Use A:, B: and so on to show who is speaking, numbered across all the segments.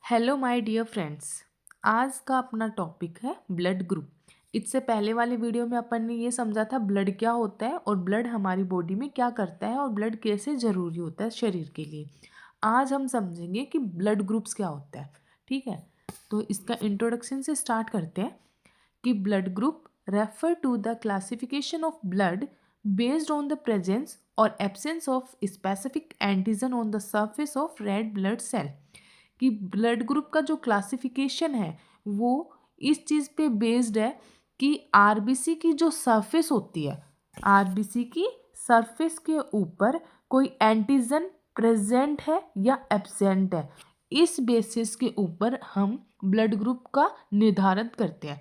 A: Hello my dear friends. आज का अपना टॉपिक है ब्लड ग्रुप। इससे पहले वाले वीडियो में अपन ने ये समझा था ब्लड क्या होता है और ब्लड हमारी बॉडी में क्या करता है और ब्लड कैसे ज़रूरी होता है शरीर के लिए। आज हम समझेंगे कि ब्लड ग्रुप्स क्या होता है। ठीक है, तो इसका इंट्रोडक्शन से स्टार्ट करते हैं कि blood group refer to the classification of blood based on the presence और absence of specific antigen on the surface of red blood cell. कि ब्लड ग्रुप का जो क्लासिफिकेशन है वो इस चीज़ पे बेस्ड है कि आरबीसी की जो सरफेस होती है, आरबीसी की सरफेस के ऊपर कोई एंटीजन प्रेजेंट है या एब्सेंट है। इस बेसिस के ऊपर हम ब्लड ग्रुप का निर्धारण करते हैं।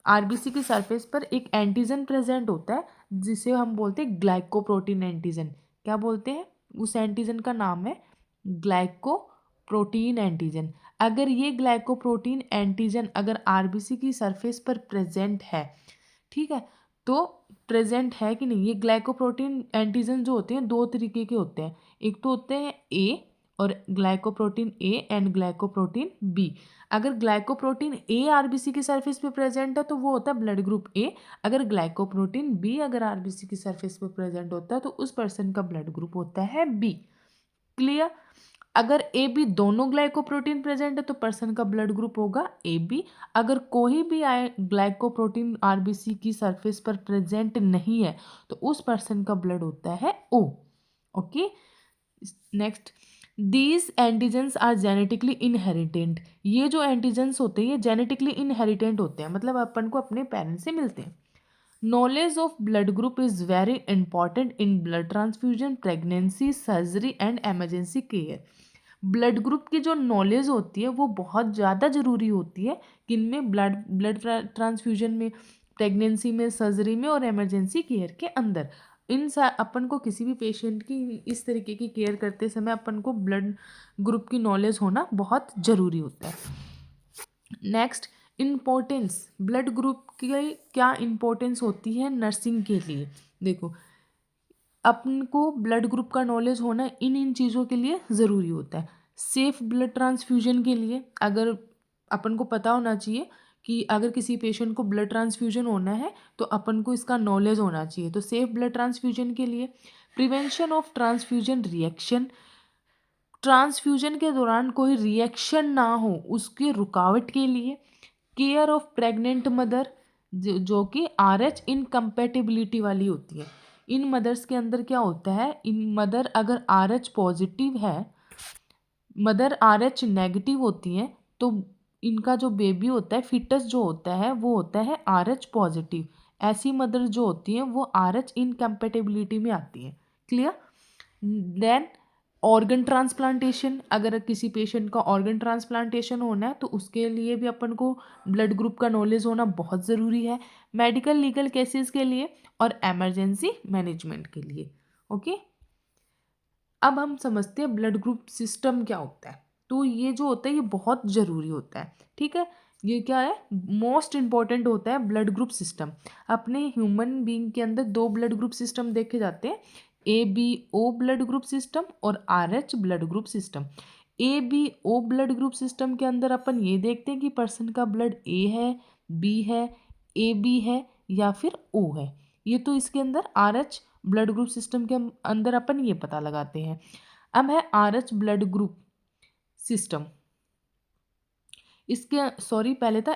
A: आरबीसी की सरफेस पर एक एंटीजन प्रेजेंट होता है जिसे हम बोलते हैं ग्लाइकोप्रोटीन एंटीजन। क्या बोलते हैं? उस एंटीजन का नाम है ग्लाइकोप्रोटीन एंटीजन। अगर ये ग्लाइकोप्रोटीन एंटीजन अगर आरबीसी की सरफेस पर प्रेजेंट है, ठीक है, तो प्रेजेंट है कि नहीं, ये ग्लाइकोप्रोटीन एंटीजन जो होते हैं दो तरीके के होते हैं। एक तो होते हैं ए और glycoprotein A and glycoprotein B. अगर ग्लाइकोप्रोटीन ए आरबीसी की सरफेस पे प्रेजेंट है तो वो होता है ब्लड ग्रुप ए। अगर ग्लाइकोप्रोटीन बी अगर आरबीसी की सरफेस पे प्रेजेंट होता है तो उस पर्सन का ब्लड ग्रुप होता है बी। क्लियर? अगर ए बी दोनों ग्लाइकोप्रोटीन प्रेजेंट है तो पर्सन का ब्लड ग्रुप होगा ए बी। अगर कोई भी ग्लाइकोप्रोटीन आरबीसी की सरफेस पर प्रेजेंट नहीं है तो उस पर्सन का ब्लड होता है O. Okay, next, these antigens are genetically inheritant. ये जो एंटीजेंस होते हैं ये जेनेटिकली इनहेरिटेंट होते हैं, मतलब अपन को अपने पेरेंट्स से मिलते हैं। Knowledge of blood group is very important in blood transfusion, pregnancy, surgery and emergency care. Blood group की जो नॉलेज होती है वो बहुत ज़्यादा ज़रूरी होती है किनमें, ब्लड ब्लड ट्रांसफ्यूजन में, प्रेगनेंसी में, सर्जरी में और इमरजेंसी केयर के अंदर। अपन को किसी भी पेशेंट की इस तरीके की केयर करते समय अपन को ब्लड ग्रुप की नॉलेज होना बहुत ज़रूरी होता है। Next, importance. ब्लड ग्रुप की क्या इम्पोर्टेंस होती है नर्सिंग के लिए? देखो, अपन को ब्लड ग्रुप का नॉलेज होना इन चीज़ों के लिए ज़रूरी होता है। सेफ ब्लड ट्रांसफ्यूजन के लिए अगर अपन को पता होना चाहिए कि अगर किसी पेशेंट को ब्लड ट्रांसफ्यूजन होना है तो अपन को इसका नॉलेज होना चाहिए। तो सेफ ब्लड ट्रांसफ्यूजन के लिए, prevention of transfusion reaction, transfusion के दौरान कोई रिएक्शन ना हो उसकी रुकावट के लिए, केयर ऑफ प्रेग्नेंट मदर जो कि RH इनकम्पेटिबिलिटी वाली होती है। इन मदर्स के अंदर क्या होता है, इन मदर अगर RH पॉजिटिव है, मदर RH नेगेटिव होती हैं तो इनका जो बेबी होता है, फिटस जो होता है वो होता है RH पॉजिटिव। ऐसी मदर जो होती हैं वो RH इनकम्पेटिबिलिटी में आती हैं। क्लियर? देन ऑर्गन ट्रांसप्लांटेशन, अगर किसी पेशेंट का ऑर्गन ट्रांसप्लांटेशन होना है तो उसके लिए भी अपन को ब्लड ग्रुप का नॉलेज होना बहुत ज़रूरी है। मेडिकल लीगल केसेस के लिए और एमरजेंसी मैनेजमेंट के लिए। ओके, अब हम समझते हैं ब्लड ग्रुप सिस्टम क्या होता है। तो ये जो होता है ये बहुत ज़रूरी होता है। ठीक है, ये क्या है, मोस्ट इम्पॉर्टेंट होता है ब्लड ग्रुप सिस्टम। अपने ह्यूमन बीइंग के अंदर दो ब्लड ग्रुप सिस्टम देखे जाते हैं, ABO ब्लड ग्रुप सिस्टम और RH blood group system. ABO blood group system के अंदर अपन ये देखते हैं कि पर्सन का ब्लड A है, B है, AB है या फिर O है। ये तो इसके अंदर RH ब्लड ग्रुप सिस्टम के अंदर अपन ये पता लगाते हैं। अब है RH ब्लड ग्रुप सिस्टम, इसके सॉरी पहले था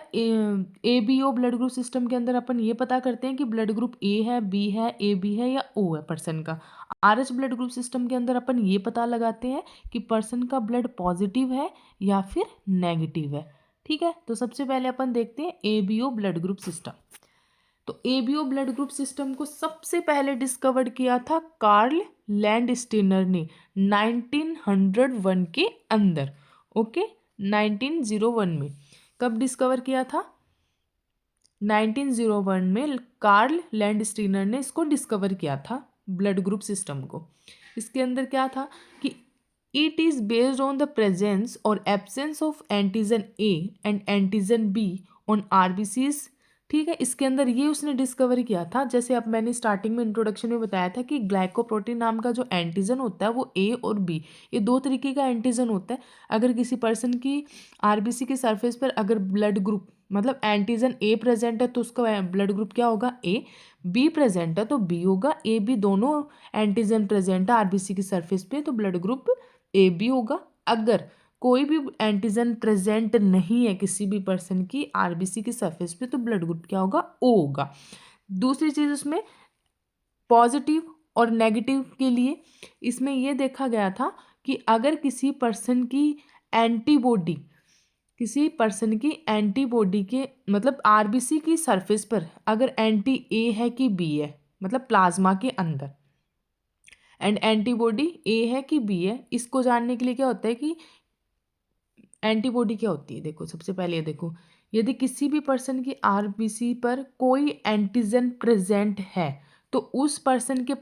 A: ABO ब्लड ग्रुप सिस्टम के अंदर अपन ये पता करते हैं कि ब्लड ग्रुप A है, B है, AB है या O है पर्सन का। RH ब्लड ग्रुप सिस्टम के अंदर अपन ये पता लगाते हैं कि पर्सन का ब्लड पॉजिटिव है या फिर नेगेटिव है। ठीक है, तो सबसे पहले अपन देखते हैं ABO ब्लड ग्रुप सिस्टम। तो ABO ब्लड ग्रुप सिस्टम को सबसे पहले डिस्कवर किया था कार्ल लैंडस्टीनर ने 1901 के अंदर। ओके, 1901 में कब डिस्कवर किया था? 1901 में कार्ल लैंडस्टीनर ने इसको डिस्कवर किया था ब्लड ग्रुप सिस्टम को। इसके अंदर क्या था कि it is based on the presence और absence of antigen A and antigen B on RBCs ठीक है। इसके अंदर ये उसने डिस्कवर किया था, जैसे अब मैंने स्टार्टिंग में इंट्रोडक्शन में बताया था कि ग्लाइकोप्रोटीन नाम का जो एंटीजन होता है वो ए और बी, ये दो तरीके का एंटीजन होता है। अगर किसी पर्सन की आरबीसी के सरफेस पर अगर ब्लड ग्रुप मतलब एंटीजन ए प्रेजेंट है तो उसका ब्लड ग्रुप क्या होगा, ए। बी प्रेजेंट है तो बी होगा। ए बी दोनों एंटीजन प्रेजेंट है आरबीसी की सरफेस पे तो ब्लड ग्रुप ए बी होगा। अगर कोई भी एंटीजन प्रेजेंट नहीं है किसी भी पर्सन की आरबीसी की सरफेस पे तो ब्लड ग्रुप क्या होगा, ओ होगा। दूसरी चीज उसमें पॉजिटिव और नेगेटिव के लिए इसमें यह देखा गया था कि अगर किसी पर्सन की एंटीबॉडी के मतलब आरबीसी की सरफेस पर अगर एंटी ए है कि बी है, मतलब प्लाज्मा के अंदर, एंड एंटीबॉडी ए है कि बी है, इसको जानने के लिए क्या होता है कि एंटीबॉडी क्या होती है। देखो सबसे पहले ये देखो, यदि किसी भी पर्सन की आरबीसी पर कोई एंटीजन प्रेजेंट है तो उस पर्सन के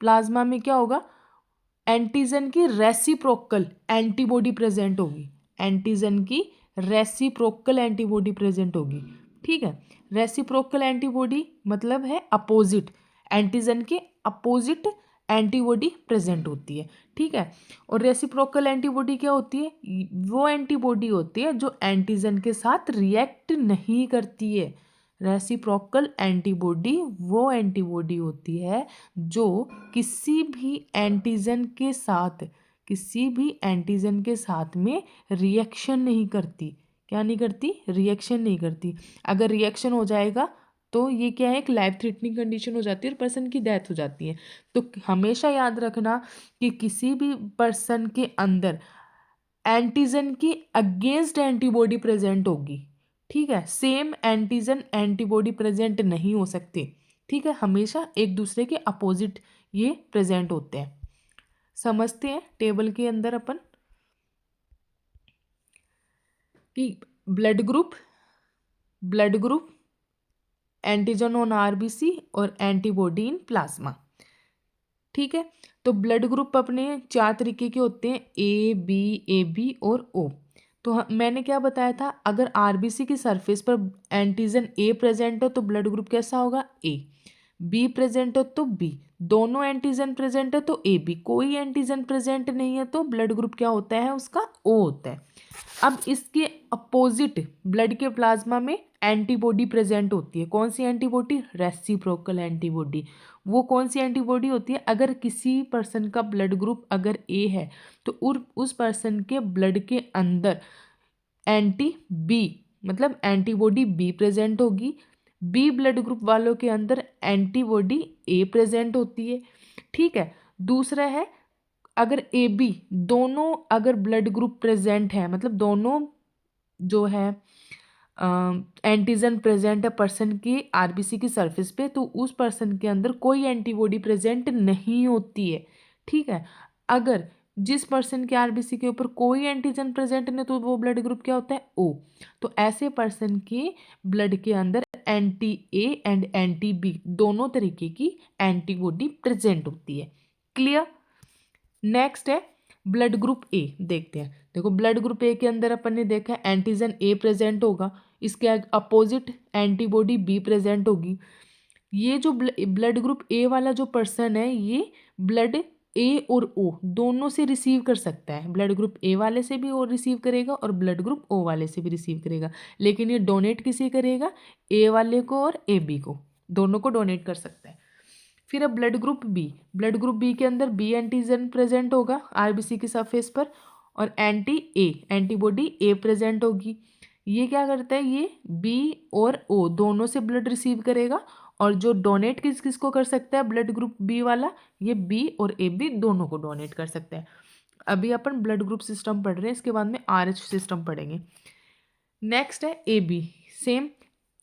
A: प्लाज्मा में क्या होगा, एंटीजन की रेसिप्रोकल एंटीबॉडी प्रेजेंट होगी। एंटीजन की रेसिप्रोकल एंटीबॉडी प्रेजेंट होगी। ठीक है। रेसिप्रोकल एंटीबॉडी मतलब है अपोजिट, एंटीजन के अपोजिट एंटीबॉडी प्रेजेंट होती है। ठीक है। और रेसिप्रोकल एंटीबॉडी क्या होती है, वो एंटीबॉडी होती है जो एंटीजन के साथ रिएक्ट नहीं करती है। रेसिप्रोकल एंटीबॉडी वो एंटीबॉडी होती है जो किसी भी एंटीजन के साथ में रिएक्शन नहीं करती। क्या नहीं करती, रिएक्शन नहीं करती। अगर रिएक्शन हो जाएगा तो ये क्या है, एक लाइफ थ्रेटनिंग कंडीशन हो जाती है और पर्सन की डेथ हो जाती है। तो हमेशा याद रखना कि किसी भी पर्सन के अंदर एंटीजन की अगेंस्ट एंटीबॉडी प्रेजेंट होगी। ठीक है। सेम एंटीजन एंटीबॉडी प्रेजेंट नहीं हो सकते। ठीक है। हमेशा एक दूसरे के अपोजिट ये प्रेजेंट होते हैं। समझते हैं टेबल के अंदर अपन कि blood group antigen on RBC और एंटीबॉडी इन प्लाज्मा। ठीक है। तो ब्लड ग्रुप अपने 4 तरीके के होते हैं, ए बी और ओ। तो मैंने क्या बताया था, अगर आरबीसी की सरफेस पर एंटीजन ए प्रेजेंट हो तो ब्लड ग्रुप कैसा होगा, ए। बी प्रेजेंट हो तो बी, दोनों एंटीजन प्रेजेंट है तो ए बी, कोई एंटीजन प्रेजेंट नहीं है तो ब्लड ग्रुप क्या होता है उसका, ओ होता है। अब इसके अपोजिट ब्लड के प्लाज्मा में एंटीबॉडी प्रेजेंट होती है। कौन सी एंटीबॉडी, रेसिप्रोकल एंटीबॉडी। वो कौन सी एंटीबॉडी होती है, अगर किसी पर्सन का ब्लड ग्रुप अगर ए है तो उस पर्सन के ब्लड के अंदर एंटी बी मतलब एंटीबॉडी बी प्रेजेंट होगी। बी ब्लड ग्रुप वालों के अंदर एंटीबॉडी ए प्रेजेंट होती है। ठीक है। दूसरा है, अगर ए बी दोनों अगर ब्लड ग्रुप प्रेजेंट है, मतलब दोनों जो है एंटीजन प्रेजेंट है पर्सन की आरबीसी की सरफेस पे, तो उस पर्सन के अंदर कोई एंटीबॉडी प्रेजेंट नहीं होती है। ठीक है। अगर जिस पर्सन के आरबीसी के ऊपर कोई एंटीजन प्रेजेंट नहीं तो वो ब्लड ग्रुप क्या होता है, ओ। तो ऐसे पर्सन के ब्लड के अंदर anti A and anti B दोनों तरीके की एंटीबॉडी प्रेजेंट होती है। क्लियर। नेक्स्ट है ब्लड ग्रुप ए। देखते हैं। देखो ब्लड ग्रुप ए के अंदर अपन ने देखा एंटीजन ए प्रेजेंट होगा, इसके अपोजिट एंटीबॉडी बी प्रेजेंट होगी। ये जो ब्लड ग्रुप ए वाला जो पर्सन है ये ब्लड ए और ओ दोनों से रिसीव कर सकता है। ब्लड ग्रुप ए वाले से भी वो रिसीव करेगा और ब्लड ग्रुप ओ वाले से भी रिसीव करेगा, लेकिन ये डोनेट किसे करेगा, ए वाले को और ए बी को, दोनों को डोनेट कर सकता है। फिर अब ब्लड ग्रुप बी के अंदर बी एंटीजन प्रेजेंट होगा आरबीसी की सरफेस पर और एंटीबॉडी ए प्रेजेंट होगी। ये क्या करता है, ये बी और ओ दोनों से ब्लड रिसीव करेगा और जो डोनेट किसको कर सकता है ब्लड ग्रुप बी वाला, ये बी और ए बी दोनों को डोनेट कर सकता है। अभी अपन ब्लड ग्रुप सिस्टम पढ़ रहे हैं, इसके बाद में आरएच सिस्टम पढ़ेंगे। नेक्स्ट है A B. Same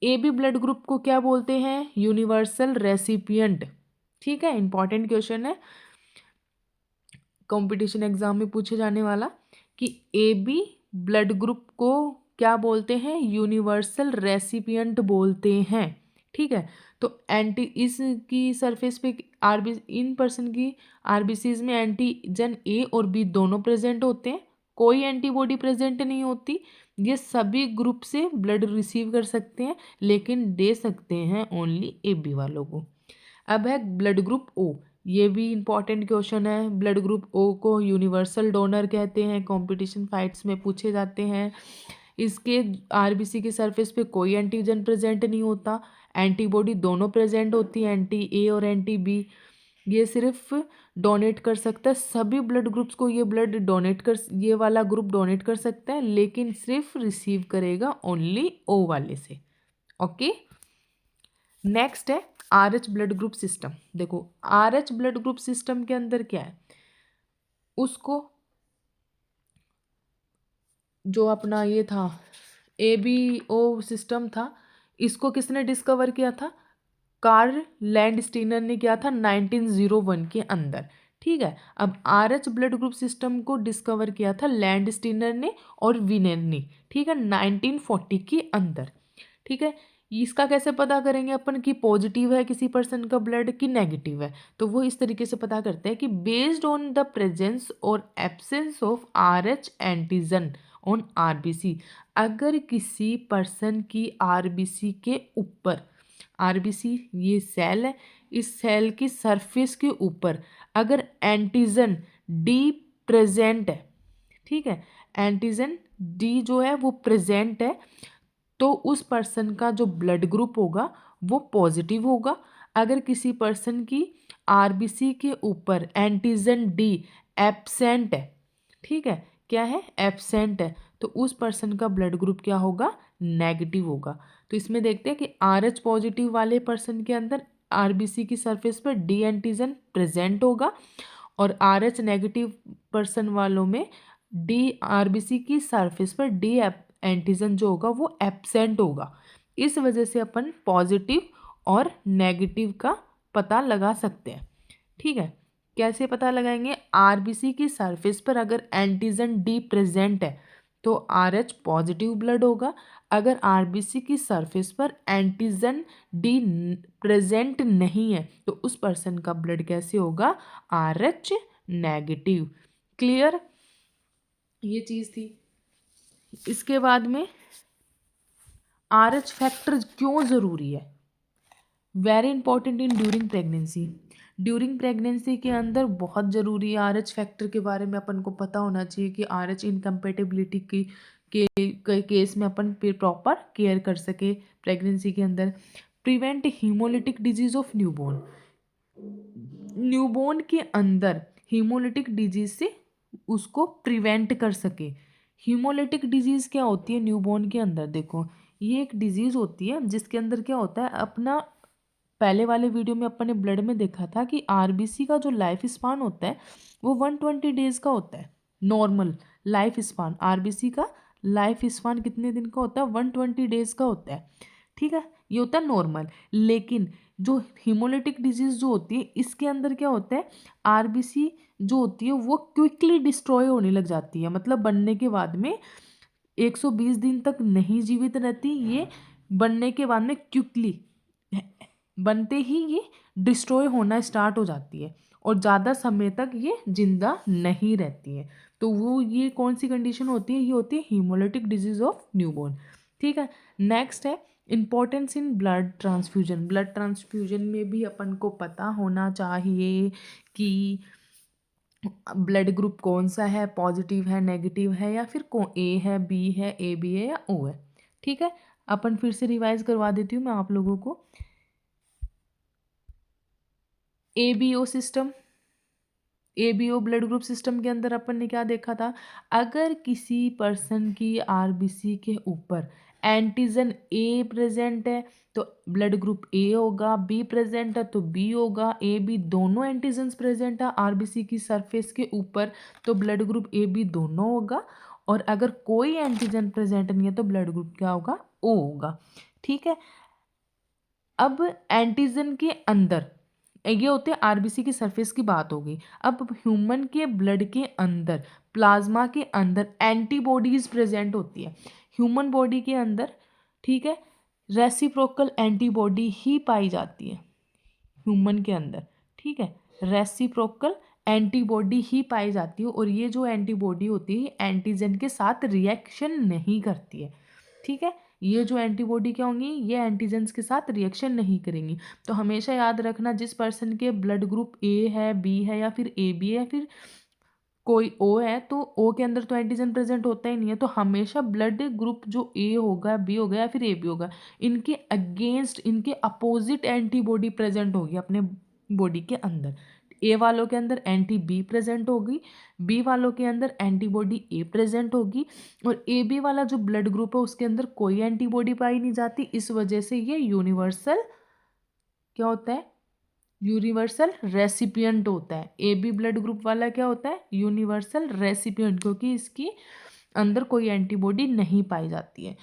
A: A B blood group को क्या बोलते हैं, यूनिवर्सल रेसिपिएंट। ठीक है। इंपॉर्टेंट क्वेश्चन है, कंपटीशन एग्जाम में पूछे जाने वाला कि ए बी ब्लड ग्रुप को क्या बोलते हैं, यूनिवर्सल रेसिपिएंट बोलते हैं। ठीक है। तो इसकी सरफेस पे इन पर्सन की आरबीसीज में एंटीजन ए और बी दोनों प्रेजेंट होते हैं कोई एंटीबॉडी प्रेजेंट नहीं होती। ये सभी ग्रुप से ब्लड रिसीव कर सकते हैं, लेकिन दे सकते हैं ओनली AB वालों को। अब है ब्लड ग्रुप O। ये भी इंपॉर्टेंट क्वेश्चन है। ब्लड ग्रुप O को यूनिवर्सल डोनर कहते हैं, कंपटीशन फाइट्स में पूछे जाते हैं। इसके RBC के सरफेस पे कोई एंटीजन प्रेजेंट नहीं होता, एंटीबॉडी दोनों प्रेजेंट होती है, एंटी A और एंटी B। ये सिर्फ डोनेट कर सकता है, सभी ब्लड ग्रुप्स को ये ब्लड डोनेट कर, ये वाला ग्रुप डोनेट कर सकता है, लेकिन सिर्फ रिसीव करेगा ओनली O वाले से। ओके, नेक्स्ट है RH ब्लड ग्रुप सिस्टम। देखो RH ब्लड ग्रुप सिस्टम के अंदर क्या है, उसको जो अपना ये था ABO सिस्टम था, इसको किसने डिस्कवर किया था? कार्ल लैंडस्टीनर ने किया था 1901 के अंदर। ठीक है, अब RH ब्लड ग्रुप सिस्टम को डिस्कवर किया था लैंडस्टीनर ने और विनेर ने, ठीक है, 1940 के अंदर। ठीक है, इसका कैसे पता करेंगे अपन कि पॉजिटिव है किसी पर्सन का ब्लड कि नेगेटिव है? तो वो इस तरीके से पता करते हैं कि बेस्ड ऑन द प्रेजेंस और absence of RH antigen on RBC। अगर किसी पर्सन की RBC के ऊपर, RBC ये सेल है, इस सेल की सरफेस के ऊपर अगर एंटीजन D प्रेजेंट है, ठीक है, एंटीजन D जो है वो प्रेजेंट है, तो उस पर्सन का जो ब्लड ग्रुप होगा वो पॉजिटिव होगा। अगर किसी पर्सन की RBC के ऊपर एंटीजन D एब्सेंट है, ठीक है, क्या है, एब्सेंट है, तो उस पर्सन का ब्लड ग्रुप क्या होगा, नेगेटिव होगा। तो इसमें देखते हैं कि RH पॉजिटिव वाले पर्सन के अंदर RBC की सरफेस पर D एंटीजन प्रेजेंट होगा, और RH नेगेटिव पर्सन वालों में D RBC की सरफेस पर D एंटीजन जो होगा वो एब्सेंट होगा। इस वजह से अपन पॉजिटिव और नेगेटिव का पता लगा सकते हैं। ठीक है, कैसे पता लगाएंगे? RBC की सरफेस पर अगर एंटीजन D प्रेजेंट है तो RH पॉजिटिव ब्लड होगा। अगर RBC की सरफेस पर एंटीजन D प्रेजेंट नहीं है तो उस पर्सन का ब्लड कैसे होगा, RH नेगेटिव। क्लियर, ये चीज़ थी। इसके बाद में RH फैक्टर क्यों ज़रूरी है? Very important in during pregnancy. During pregnancy के अंदर बहुत ज़रूरी है RH फैक्टर के बारे में अपन को पता होना चाहिए कि RH इनकम्पेटेबिलिटी की के केस में अपन प्रॉपर केयर कर सके प्रेगनेंसी के अंदर। Prevent haemolytic disease of newborn. Newborn के अंदर हीमोलिटिक डिजीज़ से उसको प्रिवेंट कर सके। हीमोलिटिक डिजीज़ क्या होती है न्यूबॉर्न के अंदर? देखो ये एक डिजीज़ होती है जिसके अंदर क्या होता है, अपना पहले वाले वीडियो में अपन ने ब्लड में देखा था कि RBC का जो लाइफ स्पान होता है वो 120 डेज़ का होता है। नॉर्मल लाइफ स्पान RBC का लाइफ स्पान कितने दिन का होता है? 120 डेज़ का होता है। ठीक है, ये होता है नॉर्मल। लेकिन जो हीमोलिटिक डिजीज़ जो होती है इसके अंदर क्या होता है, RBC जो होती है वो क्विकली डिस्ट्रॉय होने लग जाती है। मतलब बनने के बाद में 120 दिन तक नहीं जीवित रहती, ये बनने के बाद में क्विकली बनते ही ये डिस्ट्रॉय होना स्टार्ट हो जाती है और ज़्यादा समय तक ये जिंदा नहीं रहती है। तो वो ये कौन सी कंडीशन होती है? ये होती है हीमोलिटिक डिजीज़ ऑफ न्यूबॉर्न। ठीक है, नेक्स्ट है importance in blood transfusion. Blood transfusion में भी अपन को पता होना चाहिए कि ब्लड ग्रुप कौन सा है, पॉजिटिव है, नेगेटिव है, या फिर A है, B है, AB है या O है। ठीक है, अपन फिर से रिवाइज करवा देती हूँ मैं आप लोगों को। ABO system, ABO blood group system के अंदर अपन ने क्या देखा था? अगर किसी पर्सन की RBC के ऊपर एंटीजन A प्रेजेंट है तो ब्लड ग्रुप A होगा, B प्रेजेंट है तो B होगा, AB दोनों एंटीजन्स प्रेजेंट है RBC की सरफेस के ऊपर तो ब्लड ग्रुप AB दोनों होगा, और अगर कोई एंटीजन प्रेजेंट नहीं है तो ब्लड ग्रुप क्या होगा, O होगा। ठीक है, अब एंटीजन के अंदर ये होते हैं RBC की सरफेस की बात होगी। अब ह्यूमन के ब्लड के अंदर, प्लाज्मा के अंदर एंटीबॉडीज प्रेजेंट होती है ह्यूमन बॉडी के अंदर। ठीक है, रेसिप्रोकल एंटीबॉडी ही पाई जाती है ह्यूमन के अंदर। ठीक है, रेसिप्रोकल एंटीबॉडी ही पाई जाती है, और ये जो एंटीबॉडी होती है एंटीजन के साथ रिएक्शन नहीं करती है। ठीक है, ये जो एंटीबॉडी क्या होंगी, ये एंटीजन्स के साथ रिएक्शन नहीं करेंगी। तो हमेशा याद रखना, जिस पर्सन के ब्लड ग्रुप ए है, बी है, या फिर ए बी है, फिर कोई ओ है, तो ओ के अंदर तो एंटीजन प्रेजेंट होता ही नहीं है। तो हमेशा ब्लड ग्रुप जो ए होगा, बी होगा, या फिर ए बी होगा, इनके अगेंस्ट, इनके अपोजिट एंटीबॉडी प्रेजेंट होगी अपने बॉडी के अंदर। ए वालों के अंदर एंटी बी प्रेजेंट होगी, बी वालों के अंदर एंटीबॉडी ए प्रेजेंट होगी, और ए बी वाला जो ब्लड ग्रुप है उसके अंदर कोई एंटीबॉडी पाई नहीं जाती। इस वजह से ये यूनिवर्सल क्या होता है, यूनिवर्सल रेसिपिएंट होता है। ए बी ब्लड ग्रुप वाला क्या होता है, यूनिवर्सल रेसिपिएंट, क्योंकि इसकी अंदर कोई एंटीबॉडी नहीं पाई जाती है।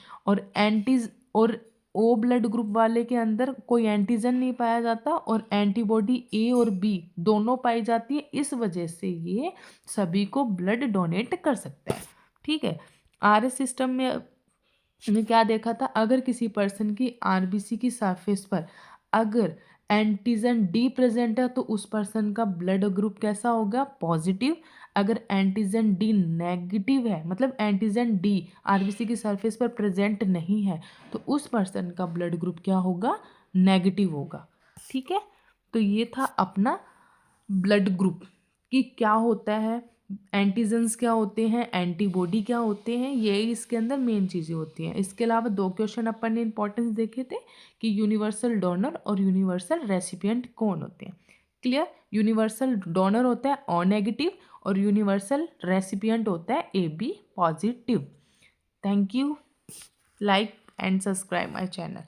A: और ओ ब्लड ग्रुप वाले के अंदर कोई एंटीजन नहीं पाया जाता, और एंटीबॉडी ए और बी दोनों पाई जाती है। इस वजह से ये सभी को ब्लड डोनेट कर सकता है। ठीक है, आरएस सिस्टम में हमने क्या देखा था, अगर किसी पर्सन की आरबीसी की सरफेस पर अगर एंटीजन डी प्रेजेंट है तो उस पर्सन का ब्लड ग्रुप कैसा होगा, पॉजिटिव। अगर एंटीजन डी नेगेटिव है, मतलब एंटीजन डी आरबीसी की सरफेस पर प्रेजेंट नहीं है, तो उस पर्सन का ब्लड ग्रुप क्या होगा, नेगेटिव होगा। ठीक है, तो ये था अपना ब्लड ग्रुप कि क्या होता है, एंटीजन्स क्या होते हैं, एंटीबॉडी क्या होते हैं, ये इसके अंदर मेन चीज़ें होती हैं। इसके अलावा 2 क्वेश्चन अपन ने इंपॉर्टेंस देखे थे कि यूनिवर्सल डोनर और यूनिवर्सल रेसिपिएंट कौन होते हैं। क्लियर, यूनिवर्सल डोनर होता है ओ नेगेटिव, और यूनिवर्सल रेसिपिएंट होता है A B positive. Thank you, like and subscribe my channel.